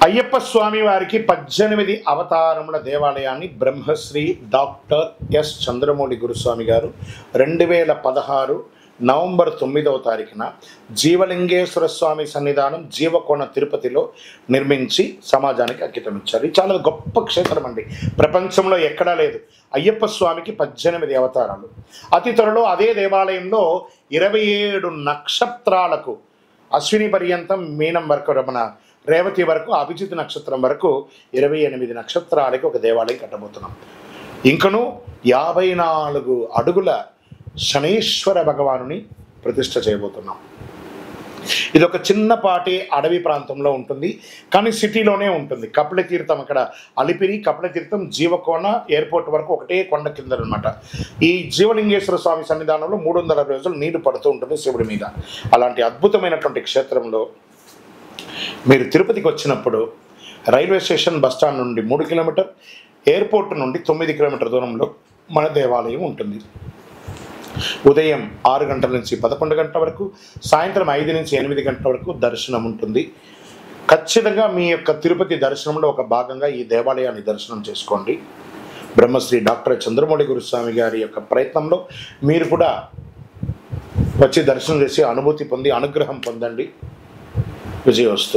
అయ్యప్ప స్వామి వారికి 18 అవతారముల దేవాలయాన్ని Brahmasri doctor yes Chandramouli గురుస్వామి గారు 2016 నవంబర్ 9వ తారీఖున జీవలింగేశ్వర స్వామి సన్నిధానం జీవకోణ తిరుపతిలో నిర్మించి సమాజానికి అంకితం ఇచ్చారు. ఇది చాలా గొప్ప క్షేత్రం అండి. ప్రపంచంలో ఎక్కడా లేదు. అయ్యప్ప స్వామికి 18 అవతారాలు. అతి త్వరలో అదే దేవాలయంలో 27 నక్షత్రాలకు అశ్విని పర్యంతం మీనం వరకు మన రేవతి వరకు అభిజిత్ నక్షత్రం వరకు 28 నక్షత్రాలకి ఒక దేవాలయం కట్టబోతున్నాం. ఇంకను 54 అడుగుల శనీశ్వర భగవానుని ప్రతిష్ఠ చేయబోతున్నాం. ఇది ఒక చిన్నపాటి అడవి ప్రాంతంలో ఉంటుంది, కానీ సిటీలోనే ఉంటుంది. కపిలతీర్థం అక్కడ అలిపిరి, కపిలతీర్థం, జీవకోణ ఎయిర్పోర్ట్ వరకు ఒకటే కొండ కింద అనమాట. ఈ జీవలింగేశ్వర స్వామి సన్నిధానంలో 360 రోజులు నీరు పడుతూ ఉంటుంది శివుడి మీద. అలాంటి అద్భుతమైనటువంటి క్షేత్రంలో మీరు తిరుపతికి వచ్చినప్పుడు రైల్వే స్టేషన్ బస్టాండ్ నుండి 3 కిలోమీటర్, ఎయిర్పోర్ట్ నుండి 9 కిలోమీటర్ దూరంలో మన దేవాలయం ఉంటుంది. ఉదయం 6 గంటల నుంచి 11 గంటల వరకు, సాయంత్రం 5 నుంచి 8 గంటల వరకు దర్శనం ఉంటుంది. ఖచ్చితంగా మీ యొక్క తిరుపతి దర్శనంలో ఒక భాగంగా ఈ దేవాలయాన్ని దర్శనం చేసుకోండి. బ్రహ్మశ్రీ డాక్టర్ చంద్రమౌళి గురుస్వామి గారి యొక్క ప్రయత్నంలో మీరు కూడా వచ్చి దర్శనం చేసి అనుభూతి పొంది అనుగ్రహం పొందండి. విజయోస్తు.